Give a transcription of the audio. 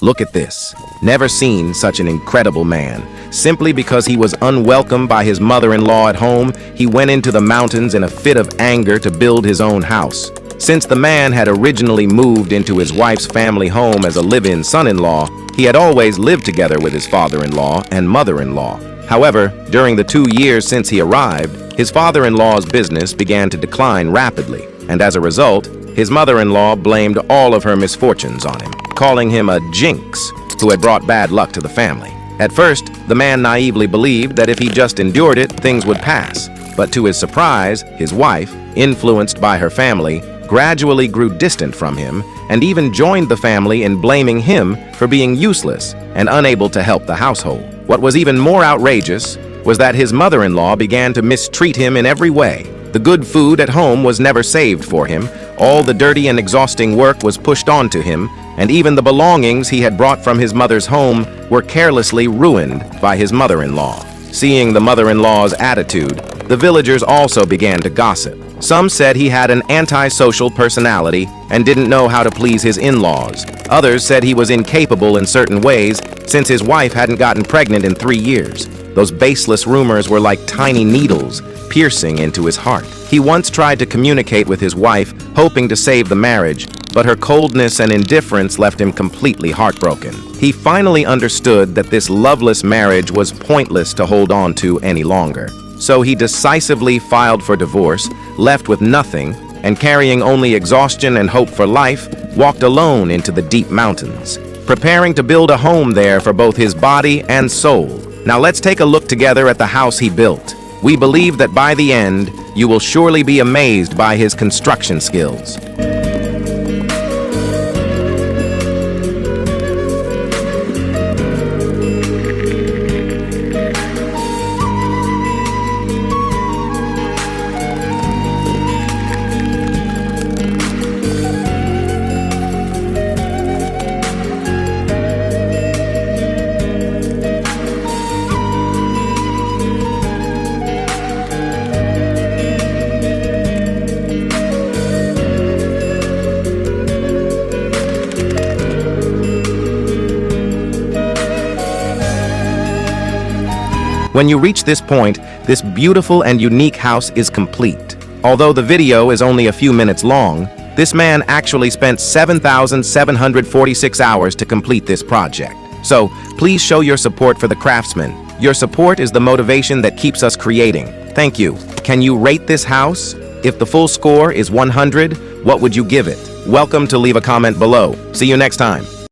Look at this. Never seen such an incredible man. Simply because he was unwelcome by his mother-in-law at home, he went into the mountains in a fit of anger to build his own house. Since the man had originally moved into his wife's family home as a live-in son-in-law, he had always lived together with his father-in-law and mother-in-law. However, during the 2 years since he arrived, his father-in-law's business began to decline rapidly, and as a result, his mother-in-law blamed all of her misfortunes on him, calling him a jinx who had brought bad luck to the family. At first, the man naively believed that if he just endured it, things would pass. But to his surprise, his wife, influenced by her family, gradually grew distant from him and even joined the family in blaming him for being useless and unable to help the household. What was even more outrageous was that his mother-in-law began to mistreat him in every way. The good food at home was never saved for him, all the dirty and exhausting work was pushed onto him, and even the belongings he had brought from his mother's home were carelessly ruined by his mother-in-law. Seeing the mother-in-law's attitude, the villagers also began to gossip. Some said he had an antisocial personality and didn't know how to please his in-laws. Others said he was incapable in certain ways since his wife hadn't gotten pregnant in 3 years. Those baseless rumors were like tiny needles piercing into his heart. He once tried to communicate with his wife, hoping to save the marriage, but her coldness and indifference left him completely heartbroken. He finally understood that this loveless marriage was pointless to hold on to any longer. So he decisively filed for divorce, left with nothing, and carrying only exhaustion and hope for life, walked alone into the deep mountains, preparing to build a home there for both his body and soul. Now let's take a look together at the house he built. We believe that by the end, you will surely be amazed by his construction skills. When you reach this point, this beautiful and unique house is complete. Although the video is only a few minutes long, this man actually spent 7,746 hours to complete this project. So, please show your support for the craftsman. Your support is the motivation that keeps us creating. Thank you. Can you rate this house? If the full score is 100, what would you give it? Welcome to leave a comment below. See you next time.